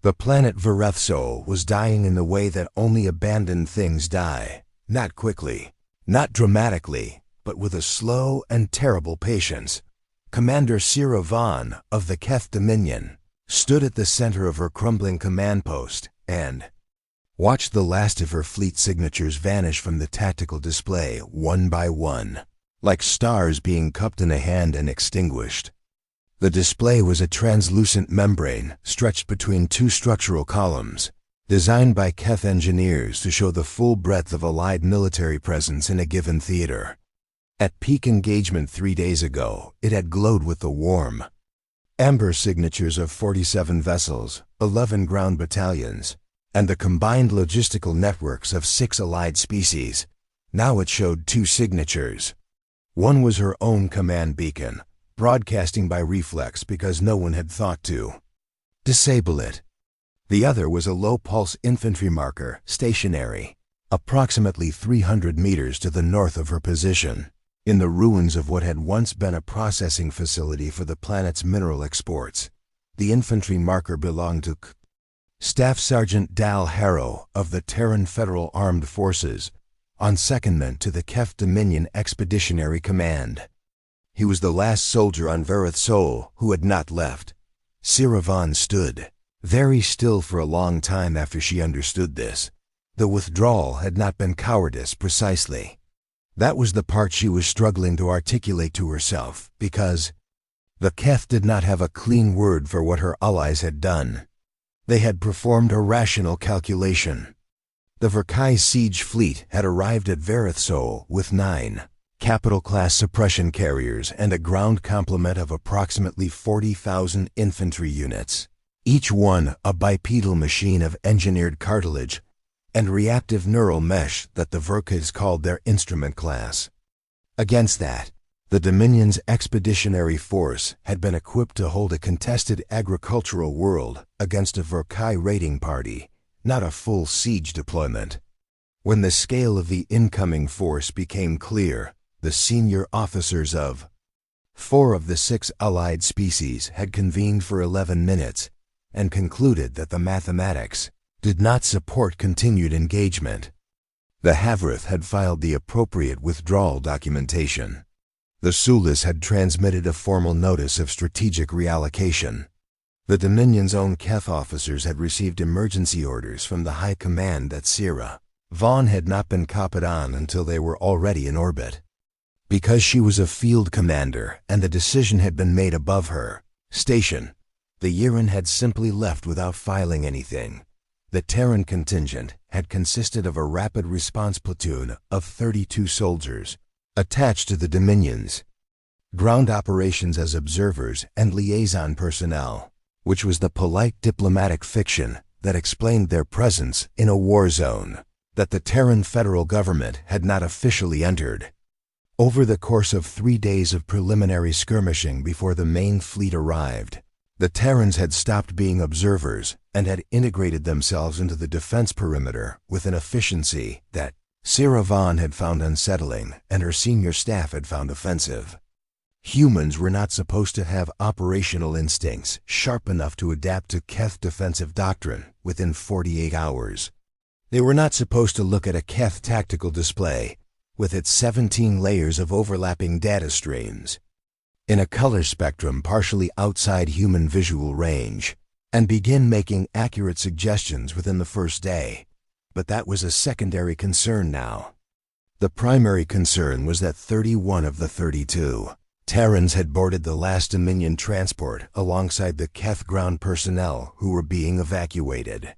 The planet Verethso was dying in the way that only abandoned things die. Not quickly, not dramatically, but with a slow and terrible patience. Commander Sierra Vaughn of the Keth Dominion stood at the center of her crumbling command post and watched the last of her fleet signatures vanish from the tactical display one by one, like stars being cupped in a hand and extinguished. The display was a translucent membrane stretched between two structural columns, designed by Keth engineers to show the full breadth of Allied military presence in a given theater. At peak engagement 3 days ago, it had glowed with the warm amber signatures of 47 vessels, 11 ground battalions, and the combined logistical networks of 6 Allied species. Now it showed 2 signatures. One was her own command beacon, broadcasting by reflex because no one had thought to disable it. The other was a low-pulse infantry marker, stationary, approximately 300 meters to the north of her position, in the ruins of what had once been a processing facility for the planet's mineral exports. The infantry marker belonged to Staff Sergeant Dal Harrow of the Terran Federal Armed Forces, on secondment to the Keth Dominion Expeditionary Command. He was the last soldier on Verethso who had not left. Sierra Vaughn stood very still for a long time after she understood this. The withdrawal had not been cowardice precisely. That was the part she was struggling to articulate to herself, because the Keth did not have a clean word for what her allies had done. They had performed a rational calculation. The Verkai siege fleet had arrived at Verethso with 9 capital-class suppression carriers and a ground complement of approximately 40,000 infantry units, each one a bipedal machine of engineered cartilage and reactive neural mesh that the Verkas called their instrument class. Against that, the Dominion's expeditionary force had been equipped to hold a contested agricultural world against a Verkai raiding party, not a full siege deployment. When the scale of the incoming force became clear, the senior officers of 4 of the 6 Allied species had convened for 11 minutes and concluded that the mathematics did not support continued engagement. The Havrith had filed the appropriate withdrawal documentation. The Sulis had transmitted a formal notice of strategic reallocation. The Dominion's own Keth officers had received emergency orders from the High Command that Sierra Vaughn had not been copied on until they were already in orbit. Because she was a field commander and the decision had been made above her station, the Yiran had simply left without filing anything. The Terran contingent had consisted of a rapid response platoon of 32 soldiers attached to the Dominions, ground operations as observers and liaison personnel, which was the polite diplomatic fiction that explained their presence in a war zone that the Terran federal government had not officially entered. Over the course of 3 days of preliminary skirmishing before the main fleet arrived, the Terrans had stopped being observers and had integrated themselves into the defense perimeter with an efficiency that Sierra Vaughn had found unsettling and her senior staff had found offensive. Humans were not supposed to have operational instincts sharp enough to adapt to Keth defensive doctrine within 48 hours. They were not supposed to look at a Keth tactical display with its 17 layers of overlapping data streams in a color spectrum partially outside human visual range and begin making accurate suggestions within the first day. But that was a secondary concern now. The primary concern was that 31 of the 32 Terrans had boarded the last Dominion transport alongside the Keth ground personnel who were being evacuated.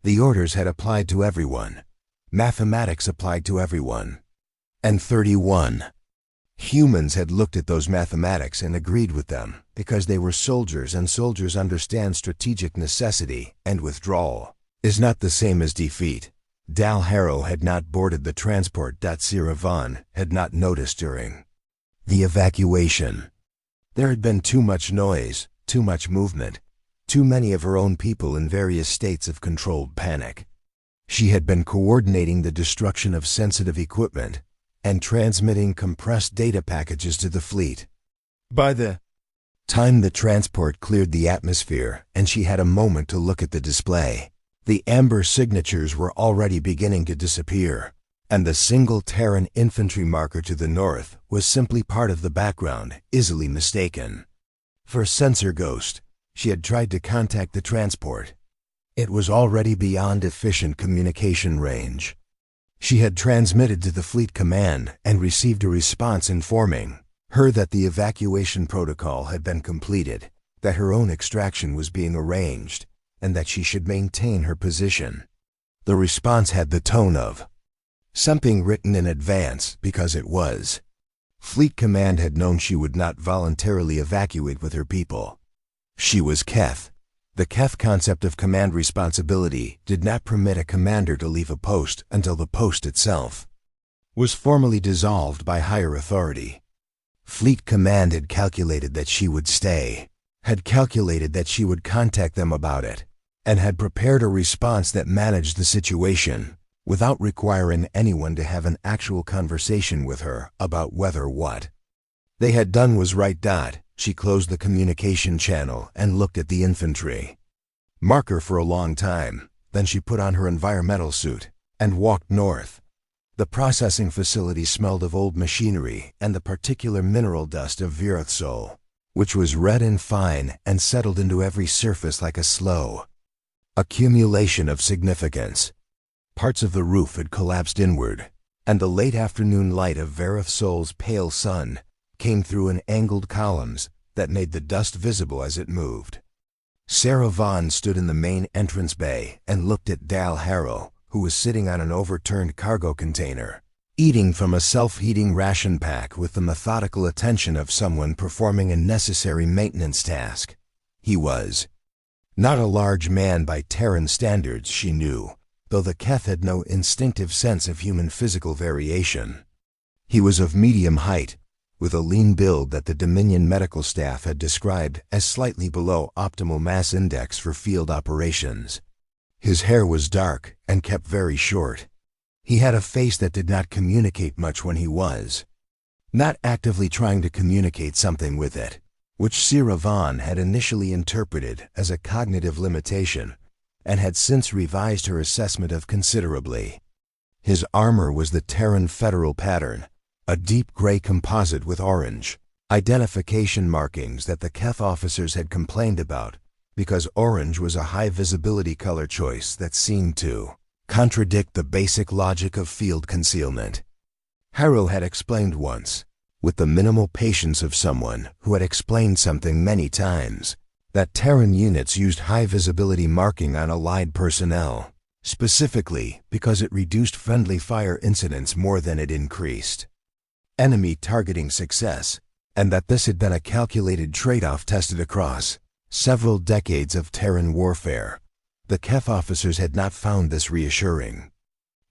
The orders had applied to everyone. Mathematics applied to everyone. And 31 humans had looked at those mathematics and agreed with them because they were soldiers, and soldiers understand strategic necessity and withdrawal is not the same as defeat. Dal Harrow had not boarded the transport that Sierra Vaughn had not noticed during the evacuation. There had been too much noise, too much movement, too many of her own people in various states of controlled panic. She had been coordinating the destruction of sensitive equipment and transmitting compressed data packages to the fleet. By the Time the transport cleared the atmosphere, and she had a moment to look at the display. The amber signatures were already beginning to disappear, and the single Terran infantry marker to the north was simply part of the background, easily mistaken. For a sensor ghost, she had tried to contact the transport. It was already beyond efficient communication range. She had transmitted to the fleet command and received a response informing her that the evacuation protocol had been completed, that her own extraction was being arranged, and that she should maintain her position. The response had the tone of something written in advance, because it was. Fleet command had known she would not voluntarily evacuate with her people. She was Keth. The Keth concept of command responsibility did not permit a commander to leave a post until the post itself was formally dissolved by higher authority. Fleet command had calculated that she would stay, had calculated that she would contact them about it, and had prepared a response that managed the situation without requiring anyone to have an actual conversation with her about whether what they had done was right. She closed the communication channel and looked at the infantry marker for a long time. Then she put on her environmental suit and walked north. The processing facility smelled of old machinery and the particular mineral dust of Virathsol, which was red and fine and settled into every surface like a slow accumulation of significance. Parts of the roof had collapsed inward, and the late afternoon light of Virathsol's pale sun came through in angled columns that made the dust visible as it moved. Sarah Vaughn stood in the main entrance bay and looked at Dal Harrow, who was sitting on an overturned cargo container, eating from a self-heating ration pack with the methodical attention of someone performing a necessary maintenance task. He was not a large man by Terran standards, she knew, though the Keth had no instinctive sense of human physical variation. He was of medium height, with a lean build that the Dominion medical staff had described as slightly below optimal mass index for field operations. His hair was dark and kept very short. He had a face that did not communicate much when he was not actively trying to communicate something with it, which Sarah Vaughn had initially interpreted as a cognitive limitation and had since revised her assessment of considerably. His armor was the Terran Federal pattern, a deep gray composite with orange identification markings that the Keth officers had complained about, because orange was a high-visibility color choice that seemed to contradict the basic logic of field concealment. Harrow had explained once, with the minimal patience of someone who had explained something many times, that Terran units used high-visibility marking on allied personnel, specifically because it reduced friendly fire incidents more than it increased enemy targeting success, and that this had been a calculated trade-off tested across several decades of Terran warfare. The Keth officers had not found this reassuring.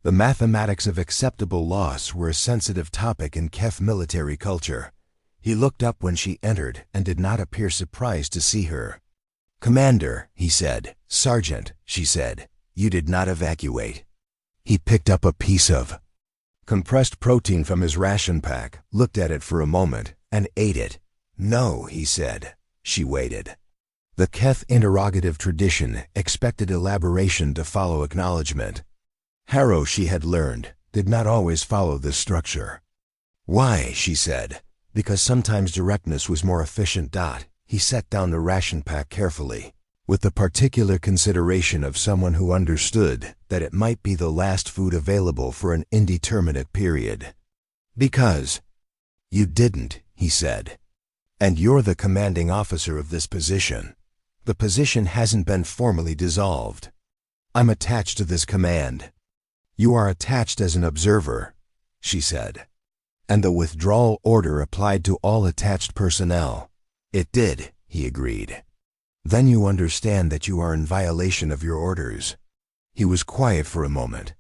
The mathematics of acceptable loss were a sensitive topic in Keth military culture. He looked up when she entered and did not appear surprised to see her. "Commander," he said. "Sergeant," she said, "you did not evacuate." He picked up a piece of compressed protein from his ration pack, looked at it for a moment, and ate it. "No," he said. She waited. The Keth interrogative tradition expected elaboration to follow acknowledgement. Harrow, she had learned, did not always follow this structure. "Why?" she said. "Because sometimes directness was more efficient." He set down the ration pack carefully, with the particular consideration of someone who understood that it might be the last food available for an indeterminate period. "Because you didn't," he said. "And you're the commanding officer of this position. The position hasn't been formally dissolved. I'm attached to this command." "You are attached as an observer," she said. "And the withdrawal order applied to all attached personnel." "It did," he agreed. "Then you understand that you are in violation of your orders." He was quiet for a moment.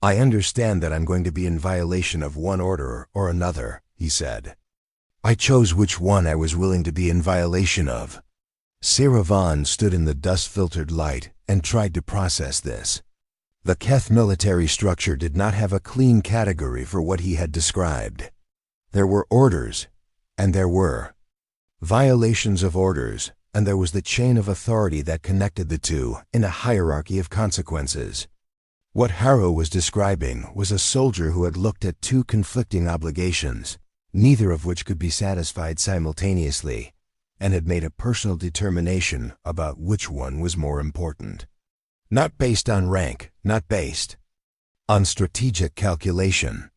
"I understand that I'm going to be in violation of one order or another," he said. "I chose which one I was willing to be in violation of." Sarah Vaughn stood in the dust-filtered light and tried to process this. The Keth military structure did not have a clean category for what he had described. There were orders, and there were violations of orders, and there was the chain of authority that connected the two in a hierarchy of consequences. What Harrow was describing was a soldier who had looked at two conflicting obligations, neither of which could be satisfied simultaneously, and had made a personal determination about which one was more important. Not based on rank, not based on strategic calculation.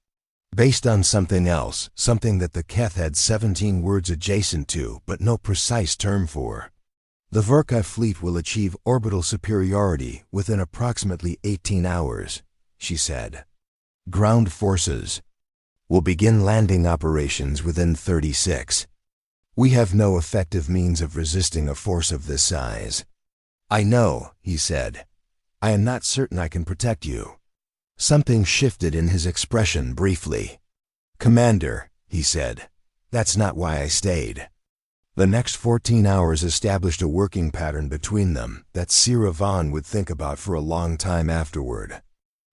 Based on something else, something that the Keth had 17 words adjacent to, but no precise term for. The Verka fleet will achieve orbital superiority within approximately 18 hours, she said. Ground forces will begin landing operations within 36. We have no effective means of resisting a force of this size. I know, he said. I am not certain I can protect you. Something shifted in his expression briefly. Commander, he said, that's not why I stayed. The next 14 hours established a working pattern between them that Sierra Vaughn would think about for a long time afterward.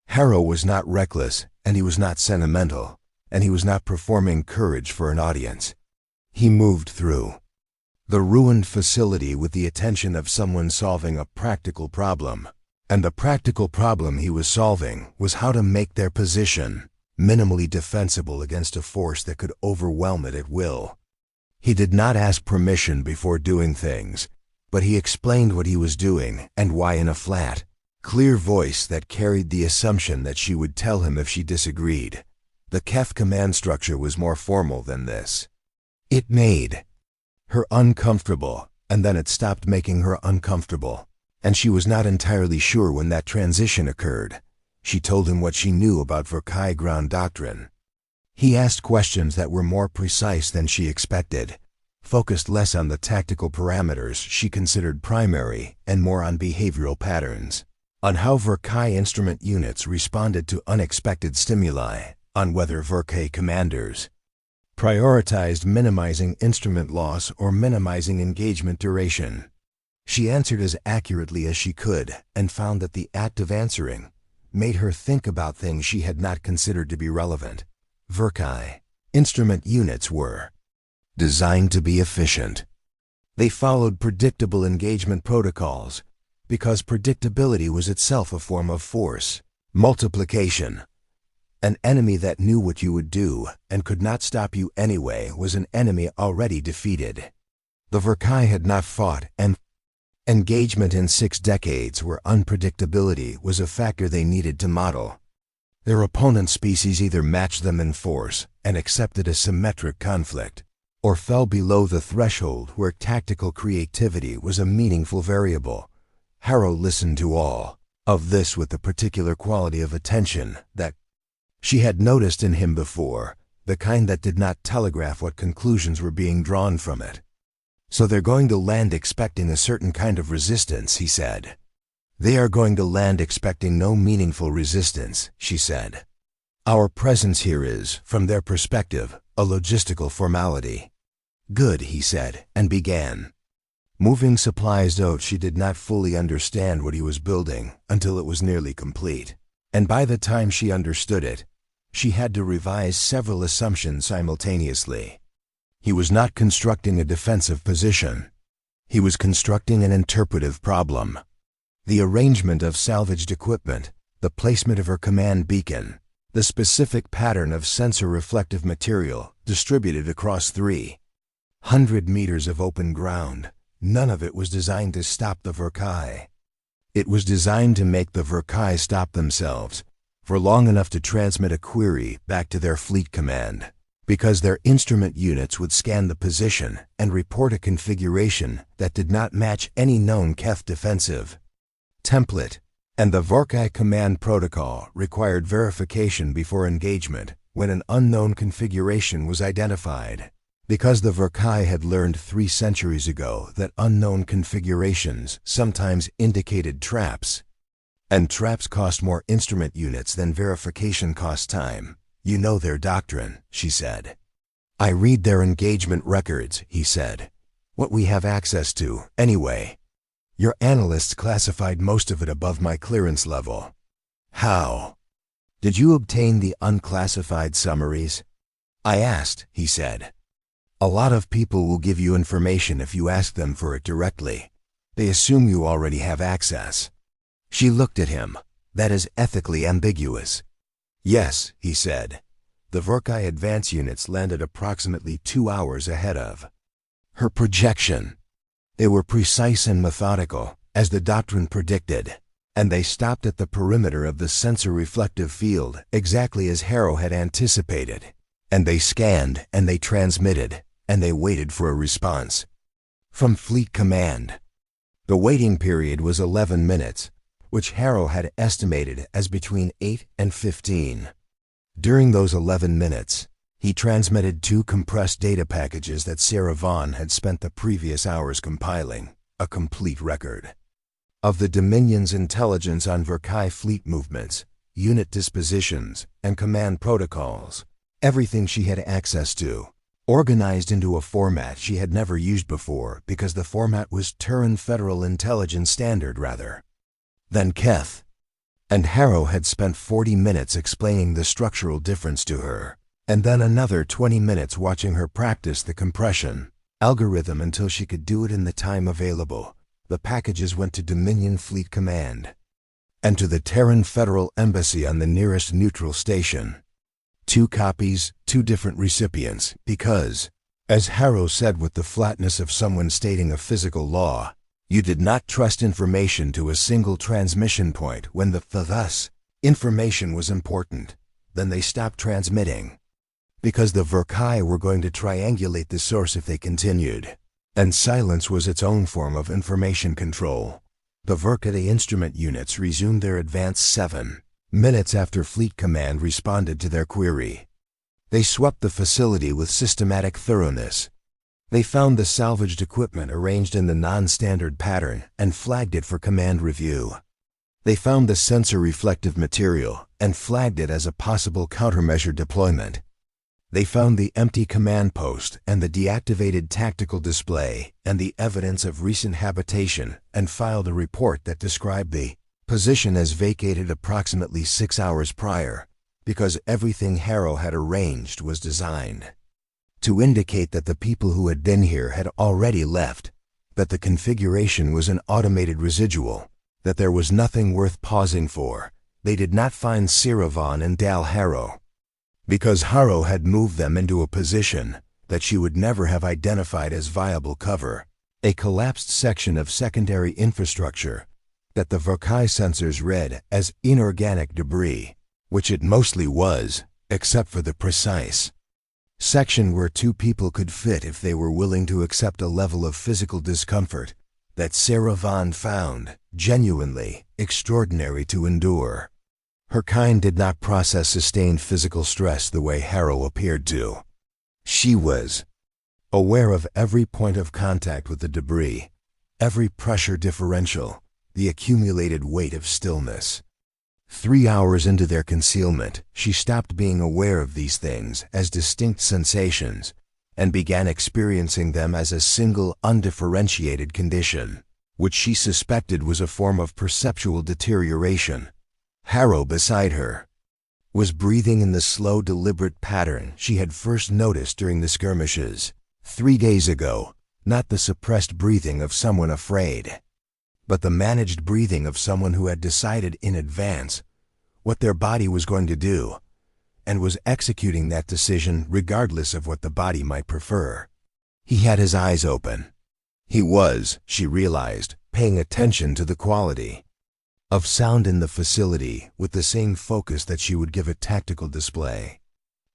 Harrow was not reckless, and he was not sentimental, and he was not performing courage for an audience. He moved through the ruined facility with the attention of someone solving a practical problem. And the practical problem he was solving was how to make their position minimally defensible against a force that could overwhelm it at will. He did not ask permission before doing things, but he explained what he was doing and why in a flat, clear voice that carried the assumption that she would tell him if she disagreed. The Keth command structure was more formal than this. It made her uncomfortable, and then it stopped making her uncomfortable. And she was not entirely sure when that transition occurred. She told him what she knew about Verkai ground doctrine. He asked questions that were more precise than she expected, focused less on the tactical parameters she considered primary and more on behavioral patterns, on how Verkai instrument units responded to unexpected stimuli, on whether Verkai commanders prioritized minimizing instrument loss or minimizing engagement duration. She answered as accurately as she could and found that the act of answering made her think about things she had not considered to be relevant. Verkai instrument units were designed to be efficient. They followed predictable engagement protocols because predictability was itself a form of force. Multiplication. An enemy that knew what you would do and could not stop you anyway was an enemy already defeated. The Verkai had not fought and engagement in 6 decades where unpredictability was a factor they needed to model. Their opponent species either matched them in force and accepted a symmetric conflict, or fell below the threshold where tactical creativity was a meaningful variable. Harrow listened to all of this with the particular quality of attention that she had noticed in him before, the kind that did not telegraph what conclusions were being drawn from it. So they're going to land expecting a certain kind of resistance, he said. They are going to land expecting no meaningful resistance, she said. Our presence here is, from their perspective, a logistical formality. Good, he said, and began moving supplies out. She did not fully understand what he was building until it was nearly complete. And by the time she understood it, she had to revise several assumptions simultaneously. He was not constructing a defensive position. He was constructing an interpretive problem. The arrangement of salvaged equipment, the placement of her command beacon, the specific pattern of sensor-reflective material distributed across 300 meters of open ground, none of it was designed to stop the Verkai. It was designed to make the Verkai stop themselves for long enough to transmit a query back to their fleet command, because their instrument units would scan the position and report a configuration that did not match any known Keth defensive template, and the Verkai command protocol required verification before engagement when an unknown configuration was identified, because the Verkai had learned 3 centuries ago that unknown configurations sometimes indicated traps, and traps cost more instrument units than verification cost time. You know their doctrine, she said. I read their engagement records, he said. What we have access to, anyway. Your analysts classified most of it above my clearance level. How did you obtain the unclassified summaries? I asked, he said. A lot of people will give you information if you ask them for it directly. They assume you already have access. She looked at him. That is ethically ambiguous. Yes, he said. The Vorkai advance units landed approximately 2 hours ahead of her projection. They were precise and methodical, as the doctrine predicted, and they stopped at the perimeter of the sensor reflective field exactly as Harrow had anticipated. And they scanned, and they transmitted, and they waited for a response from Fleet Command. The waiting period was 11 minutes, which Harrow had estimated as between 8 and 15. During those 11 minutes, he transmitted 2 compressed data packages that Sarah Vaughn had spent the previous hours compiling, a complete record of the Dominion's intelligence on Vorkai fleet movements, unit dispositions, and command protocols, everything she had access to, organized into a format she had never used before because the format was Terran Federal Intelligence Standard rather than Keth. And Harrow had spent 40 minutes explaining the structural difference to her, and then another 20 minutes watching her practice the compression algorithm until she could do it in the time available. The packages went to Dominion Fleet Command and to the Terran Federal Embassy on the nearest neutral station. 2 copies, 2 different recipients, because, as Harrow said with the flatness of someone stating a physical law, you did not trust information to a single transmission point when thus information was important. Then they stopped transmitting, because the Vorkai were going to triangulate the source if they continued, and silence was its own form of information control. The Vorkai instrument units resumed their advance 7 minutes after Fleet Command responded to their query. They swept the facility with systematic thoroughness. They found the salvaged equipment arranged in the non-standard pattern and flagged it for command review. They found the sensor reflective material and flagged it as a possible countermeasure deployment. They found the empty command post and the deactivated tactical display and the evidence of recent habitation and filed a report that described the position as vacated approximately 6 hours prior, because everything Harrow had arranged was designed to indicate that the people who had been here had already left, that the configuration was an automated residual, that there was nothing worth pausing for. They did not find Sarah Vaughn and Dal Harrow, because Harrow had moved them into a position that she would never have identified as viable cover, a collapsed section of secondary infrastructure that the Vorkai sensors read as inorganic debris, which it mostly was, except for the precise section where 2 people could fit if they were willing to accept a level of physical discomfort that Sarah Vaughn found genuinely extraordinary to endure. Her kind did not process sustained physical stress the way Harrow appeared to. She was aware of every point of contact with the debris, every pressure differential, the accumulated weight of stillness. 3 hours into their concealment, she stopped being aware of these things as distinct sensations and began experiencing them as a single undifferentiated condition, which she suspected was a form of perceptual deterioration. Harrow beside her was breathing in the slow, deliberate pattern she had first noticed during the skirmishes 3 days ago, not the suppressed breathing of someone afraid, but the managed breathing of someone who had decided in advance what their body was going to do and was executing that decision regardless of what the body might prefer. He had his eyes open. He was, she realized, paying attention to the quality of sound in the facility with the same focus that she would give a tactical display.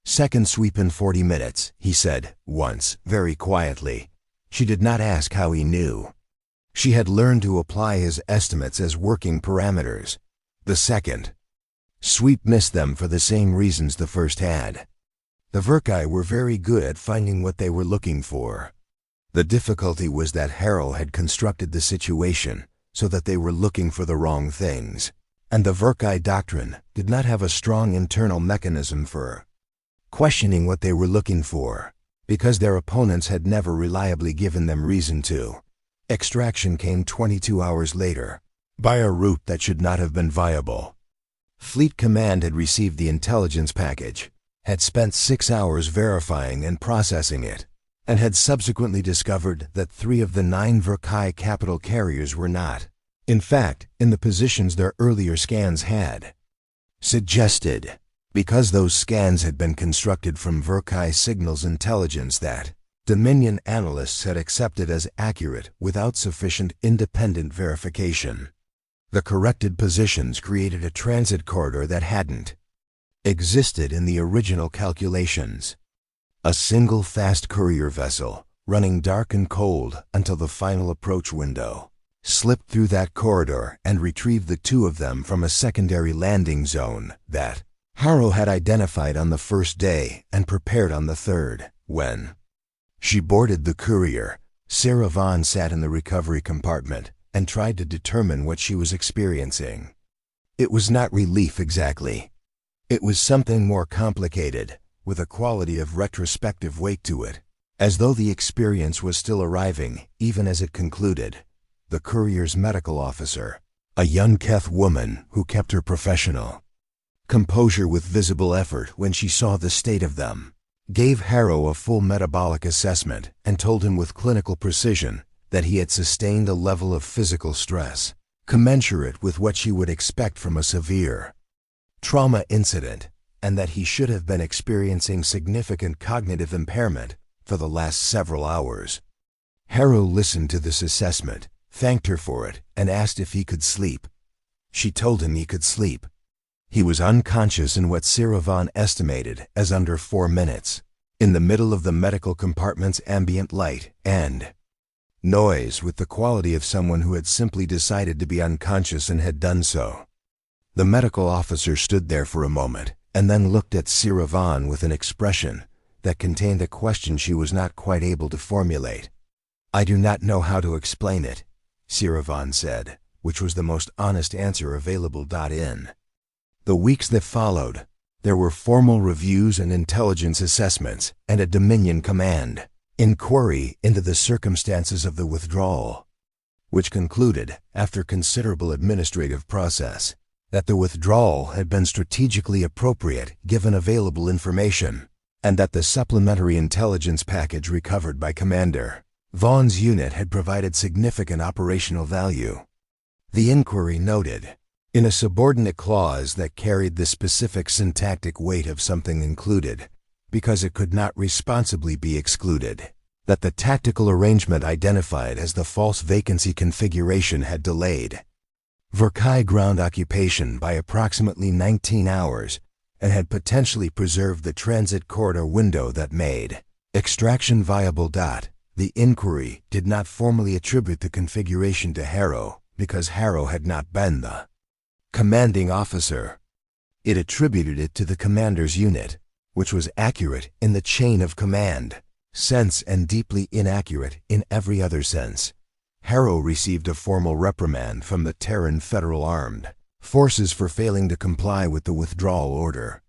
"Second sweep in 40 minutes, he said, once, very quietly. She did not ask how he knew. She had learned to apply his estimates as working parameters. The second sweep missed them for the same reasons the first had. The Vorkai were very good at finding what they were looking for. The difficulty was that Harrow had constructed the situation so that they were looking for the wrong things, and the Vorkai doctrine did not have a strong internal mechanism for questioning what they were looking for, because their opponents had never reliably given them reason to. Extraction came 22 hours later, by a route that should not have been viable. Fleet Command had received the intelligence package, had spent 6 hours verifying and processing it, and had subsequently discovered that 3 of the 9 Verkai capital carriers were not, in fact, in the positions their earlier scans had suggested, because those scans had been constructed from Verkai signals intelligence that Dominion analysts had accepted as accurate without sufficient independent verification. The corrected positions created a transit corridor that hadn't existed in the original calculations. A single fast courier vessel, running dark and cold until the final approach window, slipped through that corridor and retrieved the 2 of them from a secondary landing zone that Harrow had identified on the first day and prepared on the third. When she boarded the courier, Sarah Vaughn sat in the recovery compartment and tried to determine what she was experiencing. It was not relief exactly. It was something more complicated, with a quality of retrospective weight to it, as though the experience was still arriving even as it concluded. The courier's medical officer, a young Keth woman who kept her professional composure with visible effort when she saw the state of them, gave Harrow a full metabolic assessment and told him with clinical precision that he had sustained a level of physical stress commensurate with what she would expect from a severe trauma incident, and that he should have been experiencing significant cognitive impairment for the last several hours. Harrow listened to this assessment, thanked her for it, and asked if he could sleep. She told him he could sleep. He was unconscious in what Sarah Vaughn estimated as under 4 minutes, in the middle of the medical compartment's ambient light and noise with the quality of someone who had simply decided to be unconscious and had done so. The medical officer stood there for a moment and then looked at Sarah Vaughn with an expression that contained a question she was not quite able to formulate. "I do not know how to explain it," Sarah Vaughn said, which was the most honest answer available. In the weeks that followed, there were formal reviews and intelligence assessments and a Dominion command inquiry into the circumstances of the withdrawal, which concluded, after considerable administrative process, that the withdrawal had been strategically appropriate given available information, and that the supplementary intelligence package recovered by Commander Vaughn's unit had provided significant operational value. The inquiry noted, in a subordinate clause that carried the specific syntactic weight of something included, because it could not responsibly be excluded, that the tactical arrangement identified as the false vacancy configuration had delayed Verkai ground occupation by approximately 19 hours and had potentially preserved the transit corridor window that made extraction viable. The inquiry did not formally attribute the configuration to Harrow because Harrow had not been the commanding officer. It attributed it to the commander's unit, which was accurate in the chain of command sense and deeply inaccurate in every other sense. Harrow received a formal reprimand from the Terran Federal Armed Forces for failing to comply with the withdrawal order.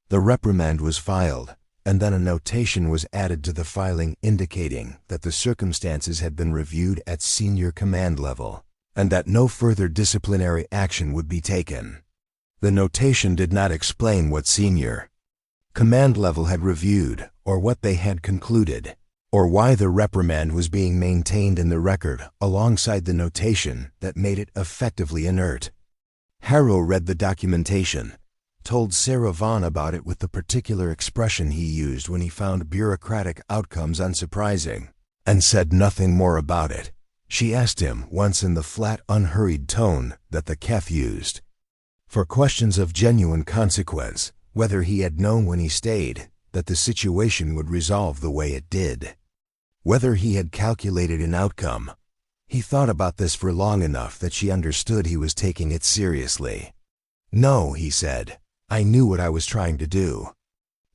The reprimand was filed, and then a notation was added to the filing indicating that the circumstances had been reviewed at senior command level, and that no further disciplinary action would be taken. The notation did not explain what senior command level had reviewed, or what they had concluded, or why the reprimand was being maintained in the record alongside the notation that made it effectively inert. Harrow read the documentation, told Sarah Vaughn about it with the particular expression he used when he found bureaucratic outcomes unsurprising, and said nothing more about it. She asked him once in the flat, unhurried tone that the Kef used, for questions of genuine consequence, whether he had known when he stayed that the situation would resolve the way it did. Whether he had calculated an outcome. He thought about this for long enough that she understood he was taking it seriously. "No," he said. "I knew what I was trying to do.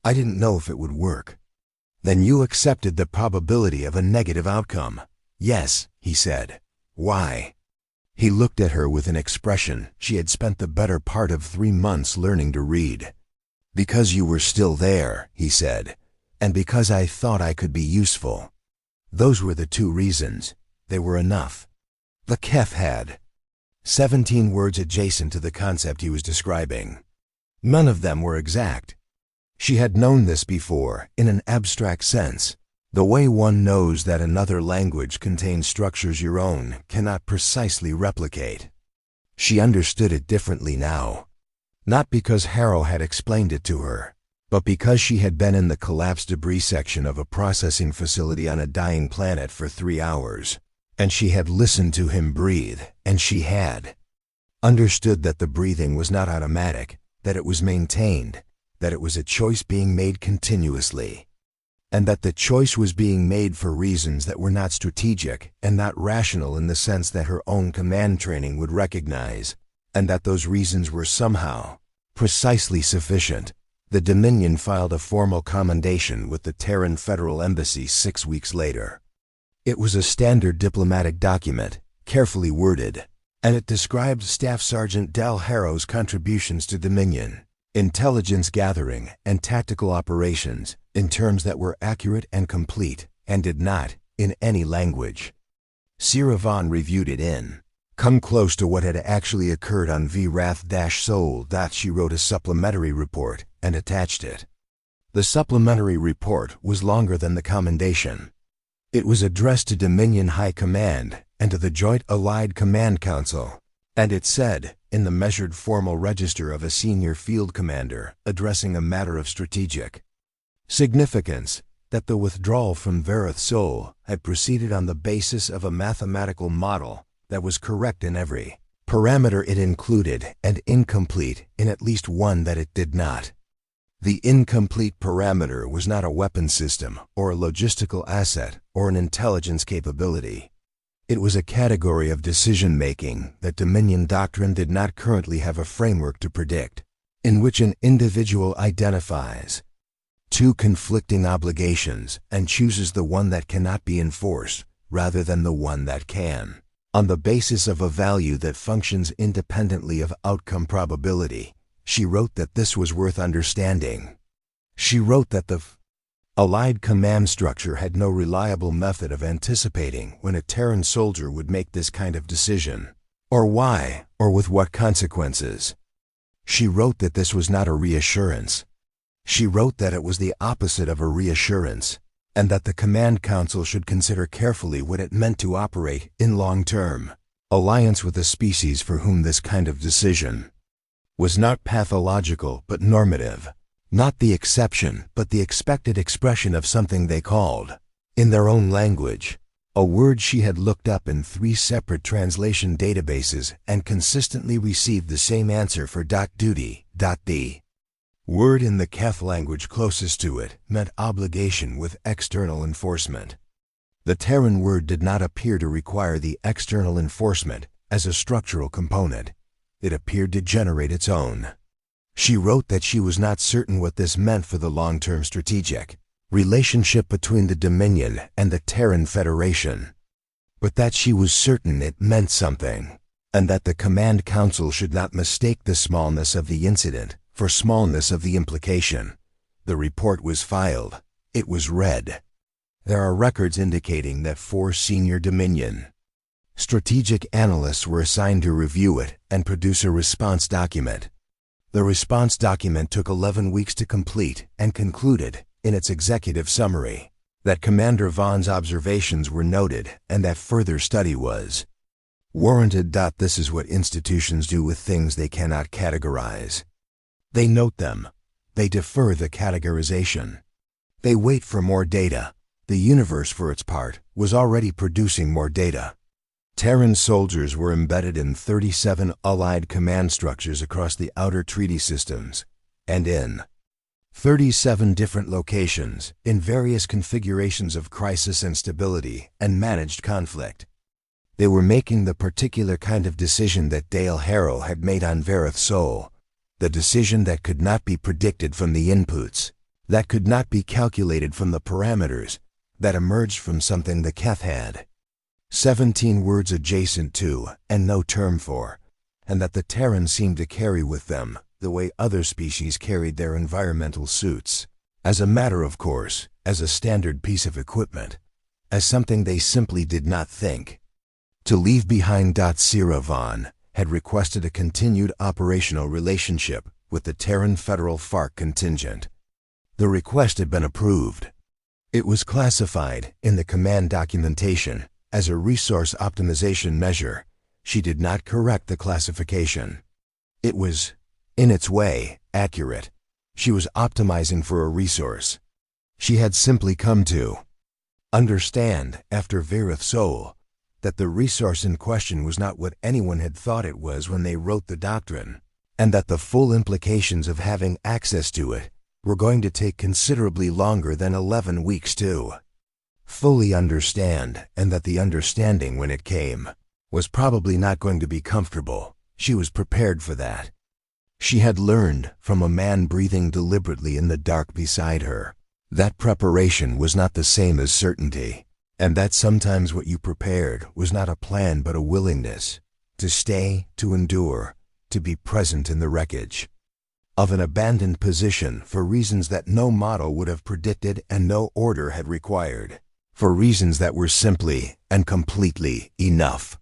I didn't know if it would work." "Then you accepted the probability of a negative outcome?" "Yes," he said. "Why?" He looked at her with an expression she had spent the better part of 3 months learning to read. "Because you were still there," he said, "and because I thought I could be useful. Those were the 2 reasons. They were enough." The Kef had 17 words adjacent to the concept he was describing. None of them were exact. She had known this before, in an abstract sense, The way one knows that another language contains structures your own cannot precisely replicate. She understood it differently now. Not because Harrow had explained it to her, but because she had been in the collapsed debris section of a processing facility on a dying planet for 3 hours, and she had listened to him breathe, and she had understood that the breathing was not automatic, that it was maintained, that it was a choice being made continuously, and that the choice was being made for reasons that were not strategic and not rational in the sense that her own command training would recognize, and that those reasons were somehow precisely sufficient. The Dominion filed a formal commendation with the Terran Federal Embassy 6 weeks later. It was a standard diplomatic document, carefully worded, and it described Staff Sergeant Del Harrow's contributions to Dominion, intelligence gathering, and tactical operations in terms that were accurate and complete, and did not, in any language. Sierra Vaughn reviewed it in come close to what had actually occurred on Vrath-Sol. She wrote a supplementary report and attached it. The supplementary report was longer than the commendation. It was addressed to Dominion High Command and to the Joint Allied Command Council, and it said, in the measured formal register of a senior field commander addressing a matter of strategic significance, that the withdrawal from Vrath-Sol had proceeded on the basis of a mathematical model that was correct in every parameter it included and incomplete in at least one that it did not. The incomplete parameter was not a weapon system or a logistical asset or an intelligence capability. It was a category of decision-making that Dominion doctrine did not currently have a framework to predict, in which an individual identifies two conflicting obligations and chooses the one that cannot be enforced rather than the one that can, on the basis of a value that functions independently of outcome probability. She wrote that this was worth understanding. She wrote that the Allied command structure had no reliable method of anticipating when a Terran soldier would make this kind of decision, or why, or with what consequences. She wrote that this was not a reassurance. She wrote that it was the opposite of a reassurance, and that the Command Council should consider carefully what it meant to operate in long-term alliance with a species for whom this kind of decision was not pathological but normative, not the exception but the expected expression of something they called, in their own language, a word she had looked up in 3 separate translation databases and consistently received the same answer for duty. The word in the Keth language closest to it meant obligation with external enforcement. The Terran word did not appear to require the external enforcement as a structural component. It appeared to generate its own. She wrote that she was not certain what this meant for the long-term strategic relationship between the Dominion and the Terran Federation, but that she was certain it meant something, and that the Command Council should not mistake the smallness of the incident for smallness of the implication. The report was filed. It was read. There are records indicating that 4 senior Dominion strategic analysts were assigned to review it and produce a response document. The response document took 11 weeks to complete and concluded, in its executive summary, that Commander Vaughn's observations were noted and that further study was warranted. This is what institutions do with things they cannot categorize. They note them. They defer the categorization. They wait for more data. The universe, for its part, was already producing more data. Terran soldiers were embedded in 37 Allied command structures across the outer treaty systems, and in 37 different locations, in various configurations of crisis and stability and managed conflict. They were making the particular kind of decision that Dale Harrow had made on Vrath-Sol, the decision that could not be predicted from the inputs, that could not be calculated from the parameters, that emerged from something the Keth had 17 words adjacent to and no term for, and that the Terrans seemed to carry with them the way other species carried their environmental suits, as a matter of course, as a standard piece of equipment, as something they simply did not think to leave behind. Sierra Vaughn had requested a continued operational relationship with the Terran Federal FARC contingent. The request had been approved. It was classified in the command documentation as a resource optimization measure. She did not correct the classification. It was, in its way, accurate. She was optimizing for a resource. She had simply come to understand, after Verith Soul, that the resource in question was not what anyone had thought it was when they wrote the doctrine, and that the full implications of having access to it were going to take considerably longer than 11 weeks to fully understand, and that the understanding, when it came, was probably not going to be comfortable. She was prepared for that. She had learned from a man breathing deliberately in the dark beside her that preparation was not the same as certainty, and that sometimes what you prepared was not a plan but a willingness to stay, to endure, to be present in the wreckage of an abandoned position for reasons that no model would have predicted and no order had required, for reasons that were simply and completely enough.